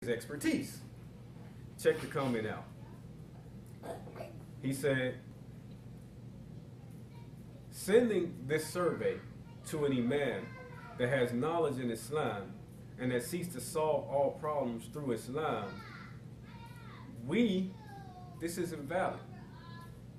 expertise. Check the comment out. He said, sending this survey to an imam that has knowledge in Islam and that seeks to solve all problems through Islam, this is invalid.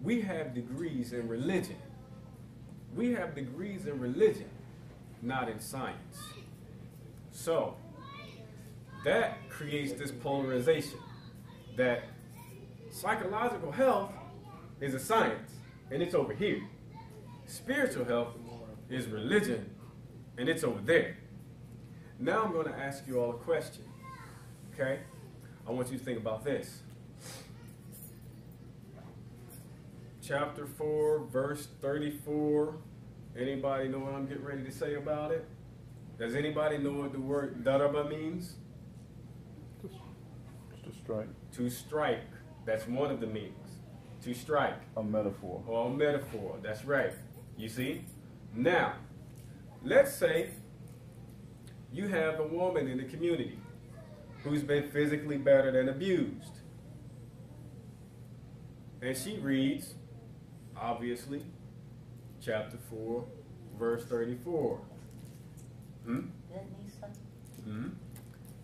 We have degrees in religion. We have degrees in religion, not in science. So, that creates this polarization that psychological health is a science, and it's over here. Spiritual health is religion, and it's over there. Now I'm going to ask you all a question, okay? I want you to think about this. Chapter 4, verse 34. Anybody know what I'm getting ready to say about it? Does anybody know what the word daraba means? To strike. To strike. That's one of the meanings. To strike. A metaphor. Or a metaphor. That's right. You see? Now, let's say you have a woman in the community who's been physically battered and abused. And she reads, obviously, chapter 4, verse 34.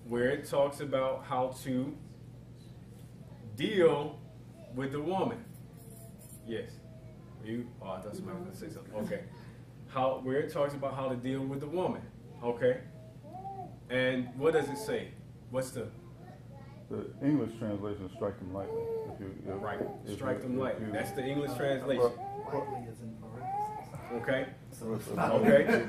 Where it talks about how to deal with the woman. Yes. Oh, I thought somebody was going to say something. Okay. Where it talks about how to deal with the woman. Okay. And what does it say? What's the English translation? Strike them lightly. Right. Strike them lightly. That's the English translation. Okay. Okay.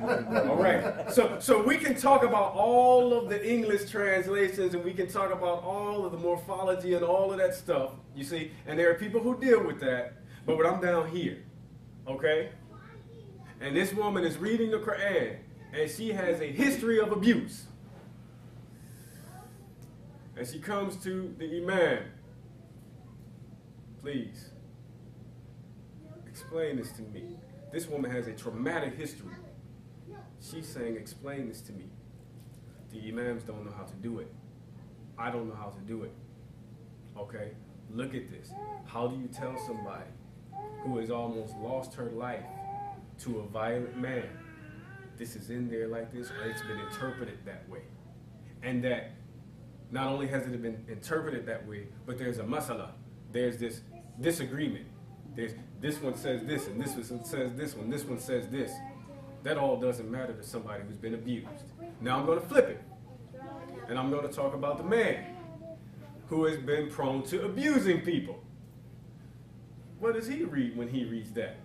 All right. So we can talk about all of the English translations, and we can talk about all of the morphology and all of that stuff. You see, and there are people who deal with that. But when I'm down here, okay, and this woman is reading the Quran, and she has a history of abuse, and she comes to the imam, please explain this to me. This woman has a traumatic history. She's saying, explain this to me. The imams don't know how to do it. I don't know how to do it. Okay? Look at this. How do you tell somebody who has almost lost her life to a violent man, this is in there like this, or it's been interpreted that way? And that not only has it been interpreted that way, but there's a masala. There's this disagreement. There's this one says this, and this one says this one, this one says this. That all doesn't matter to somebody who's been abused. Now I'm going to flip it. And I'm going to talk about the man who has been prone to abusing people. What does he read when he reads that?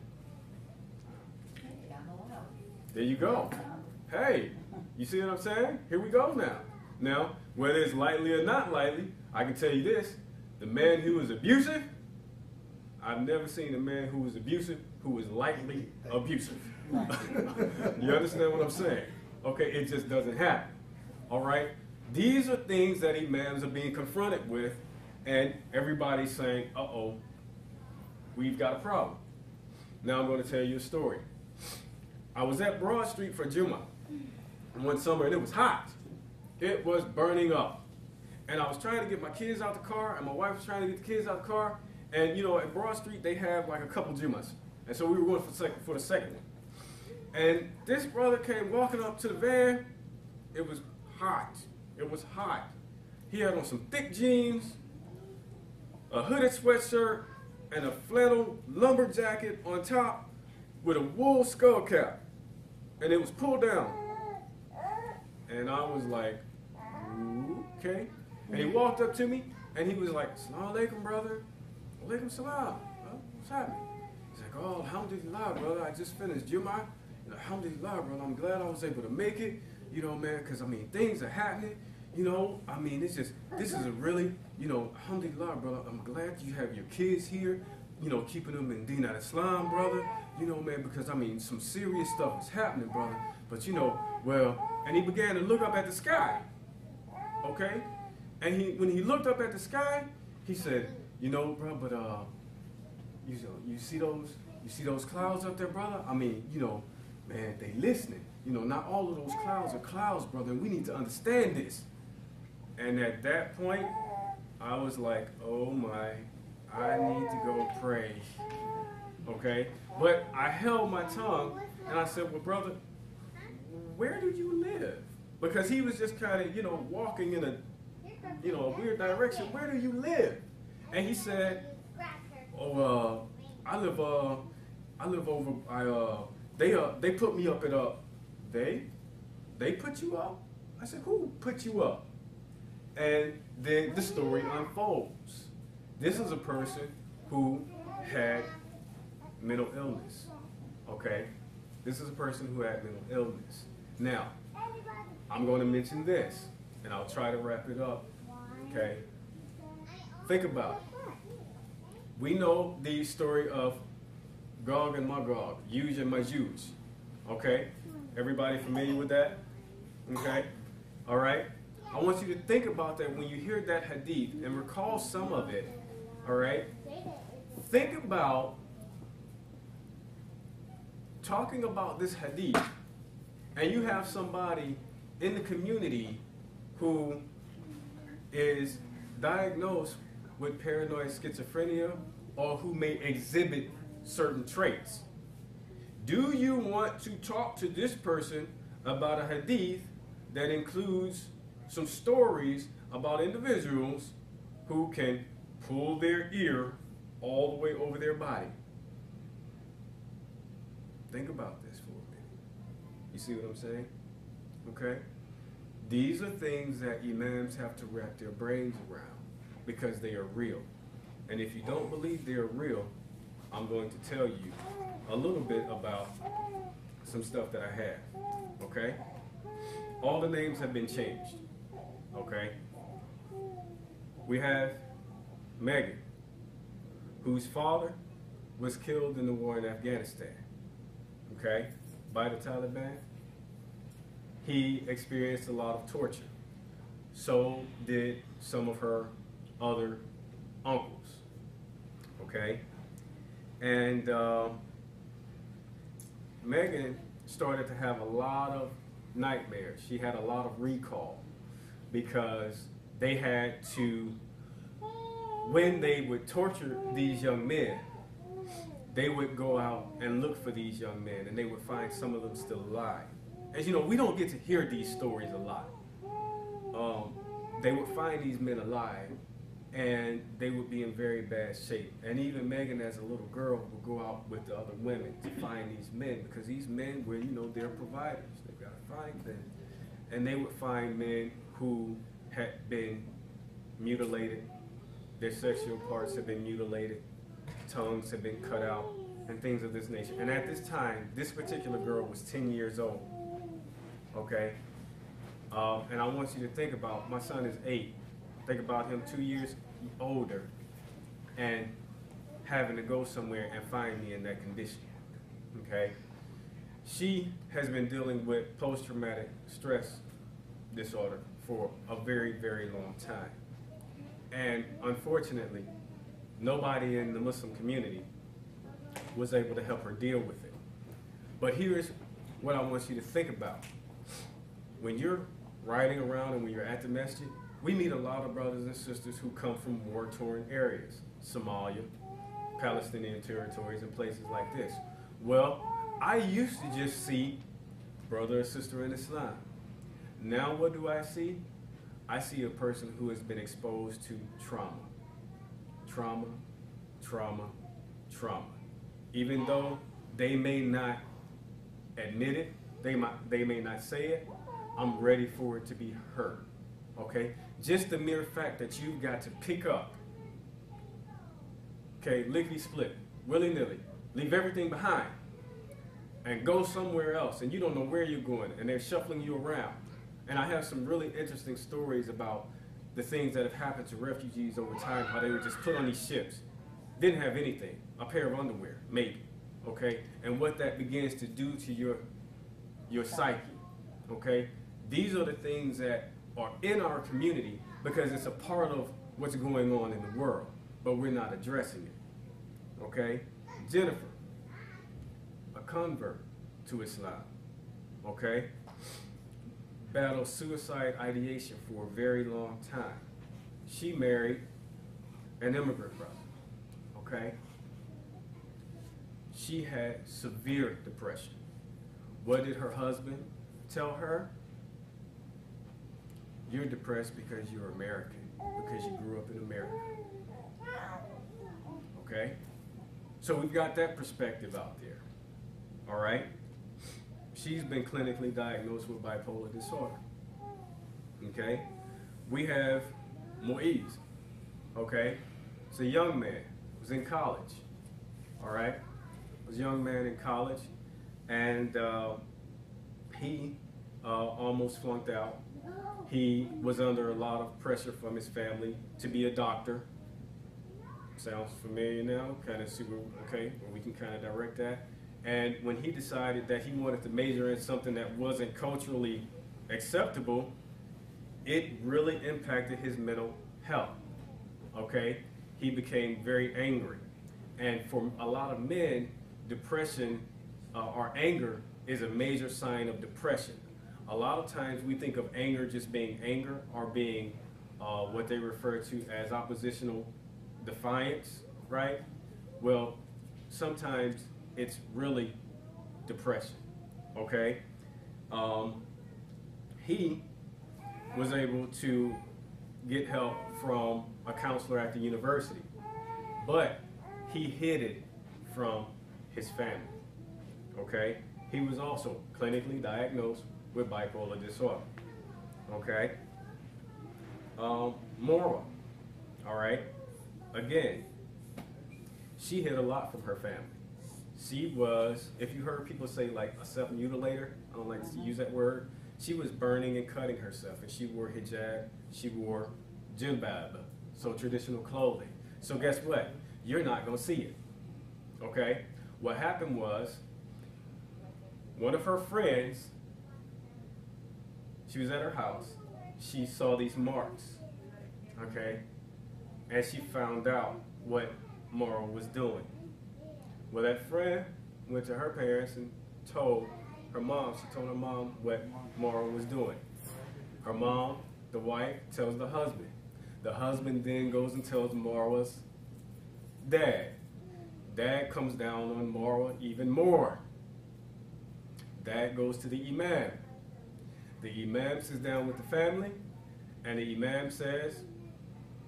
There you go. Hey, you see what I'm saying? Here we go now. Now, whether it's lightly or not lightly, I can tell you this. The man who is abusive, I've never seen a man who was abusive who was lightly abusive. You understand what I'm saying? Okay, it just doesn't happen. All right? These are things that imams are being confronted with, and everybody's saying, uh-oh, we've got a problem. Now I'm going to tell you a story. I was at Broad Street for Jummah one summer, and it was hot. It was burning up. And I was trying to get my kids out the car, and my wife was trying to get the kids out the car. And, you know, at Broad Street, they have like a couple Jummahs. And so we were going for the second one. And this brother came walking up to the van. It was hot. It was hot. He had on some thick jeans, a hooded sweatshirt, and a flannel lumber jacket on top with a wool skull cap. And it was pulled down. And I was like, okay. And he walked up to me, and he was like, "Assalamu alaikum, brother." "Alaikum salam." What's happening? He's like, "Oh, alhamdulillah, brother. I just finished Jummah. Alhamdulillah, brother. I'm glad I was able to make it. You know, man, because, I mean, things are happening. You know, I mean, it's just, this is a really, you know, alhamdulillah, brother. I'm glad you have your kids here, you know, keeping them in Deen al-Islam, brother. You know, man, because, I mean, some serious stuff is happening, brother. But, you know, well," and he began to look up at the sky. Okay? And when he looked up at the sky, he said, "You know, bro, but you see those clouds up there, brother? I mean, you know, man, they listening. You know, not all of those clouds are clouds, brother, and we need to understand this." And at that point, I was like, oh my, I need to go pray. Okay? But I held my tongue and I said, well, brother, where do you live? Because he was just kind of, walking in a, a weird direction. Where do you live? And he said, oh, I live over by, they put me up at, they put you up? I said, who put you up? And then the story unfolds. This is a person who had mental illness, okay? This is a person who had mental illness. Now, I'm going to mention this, and I'll try to wrap it up, okay? Think about it. We know the story of Gog and Magog, Yuj and Majuj, okay? Everybody familiar with that? Okay? All right? I want you to think about that when you hear that hadith and recall some of it, all right? Think about talking about this hadith, and you have somebody in the community who is diagnosed with paranoid schizophrenia or who may exhibit certain traits. Do you want to talk to this person about a hadith that includes some stories about individuals who can pull their ear all the way over their body? Think about this for a minute. You see what I'm saying? Okay? These are things that imams have to wrap their brains around because they are real. And if you don't believe they're real, I'm going to tell you a little bit about some stuff that I have. Okay? All the names have been changed. Okay? We have Megan, whose father was killed in the war in Afghanistan. Okay? By the Taliban. He experienced a lot of torture. So did some of her other uncles. Okay? And Megan started to have a lot of nightmares. She had a lot of recall because they had to, when they would torture these young men, they would go out and look for these young men, and they would find some of them still alive. As you know, we don't get to hear these stories a lot. They would find these men alive, and they would be in very bad shape. And even Megan, as a little girl, would go out with the other women to find these men, because these men were, they're providers. They've got to find them. And they would find men who had been mutilated. Their sexual parts had been mutilated. Tongues had been cut out, and things of this nature. And at this time, this particular girl was 10 years old. Okay? And I want you to think about, my son is 8. Think about him 2 years older and having to go somewhere and find me in that condition. Okay? She has been dealing with post-traumatic stress disorder for a very, very long time. And unfortunately, nobody in the Muslim community was able to help her deal with it. But here's what I want you to think about. When you're riding around and when you're at the masjid, we meet a lot of brothers and sisters who come from war-torn areas, Somalia, Palestinian territories, and places like this. Well, I used to just see brother or sister in Islam. Now what do I see? I see a person who has been exposed to trauma. Trauma, trauma, trauma. Even though they may not admit it, they may not say it, I'm ready for it to be heard. Okay? Just the mere fact that you've got to pick up, okay, lickety split, willy-nilly, leave everything behind, and go somewhere else, and you don't know where you're going, and they're shuffling you around. And I have some really interesting stories about the things that have happened to refugees over time, how they were just put on these ships, didn't have anything, a pair of underwear, maybe, okay? And what that begins to do to your psyche, okay? These are the things that are in our community because it's a part of what's going on in the world, but we're not addressing it, okay? Jennifer, a convert to Islam, okay? battled suicide ideation for a very long time. She married an immigrant brother, okay? She had severe depression. What did her husband tell her? You're depressed because you're American, because you grew up in America. Okay? So we've got that perspective out there. All right? She's been clinically diagnosed with bipolar disorder. Okay? We have Moise. Okay? It's a young man. Was in college. All right? Was a young man in college, and he almost flunked out. He was under a lot of pressure from his family to be a doctor. Sounds familiar now? Kind of see where, okay, where we can kind of direct that. And when he decided that he wanted to major in something that wasn't culturally acceptable, it really impacted his mental health. Okay? He became very angry. And for a lot of men, depression or anger is a major sign of depression. A lot of times we think of anger just being anger or being what they refer to as oppositional defiance, right? Well, sometimes it's really depression, okay? He was able to get help from a counselor at the university, but he hid it from his family, okay? He was also clinically diagnosed with bipolar disorder, okay? Maura, all right? Again, she hid a lot from her family. She was, if you heard people say like a self-mutilator, I don't like to use that word, she was burning and cutting herself, and she wore hijab, she wore jilbab, so traditional clothing. So guess what? You're not gonna see it, okay? What happened was, one of her friends, she was at her house, she saw these marks, okay? And she found out what Maura was doing. Well, that friend went to her parents and told her mom, she told her mom what Maura was doing. Her mom, the wife, tells the husband. The husband then goes and tells Maura's dad. Dad comes down on Maura even more. Dad goes to the imam. The imam sits down with the family, and the imam says,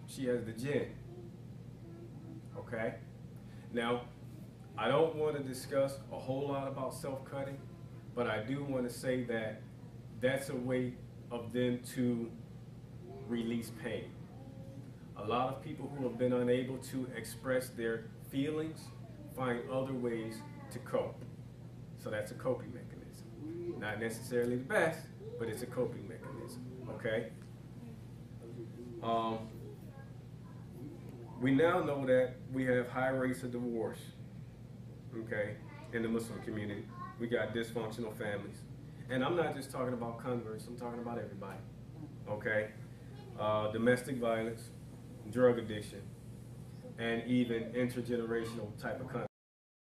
she has the jinn. Okay? Now, I don't want to discuss a whole lot about self-cutting, but I do want to say that that's a way of them to release pain. A lot of people who have been unable to express their feelings find other ways to cope. So that's a coping mechanism. Not necessarily the best, but it's a coping mechanism, okay? We now know that we have high rates of divorce, okay, in the Muslim community. We got dysfunctional families. And I'm not just talking about converts, I'm talking about everybody, okay? Domestic violence, drug addiction, and even intergenerational type of conflict.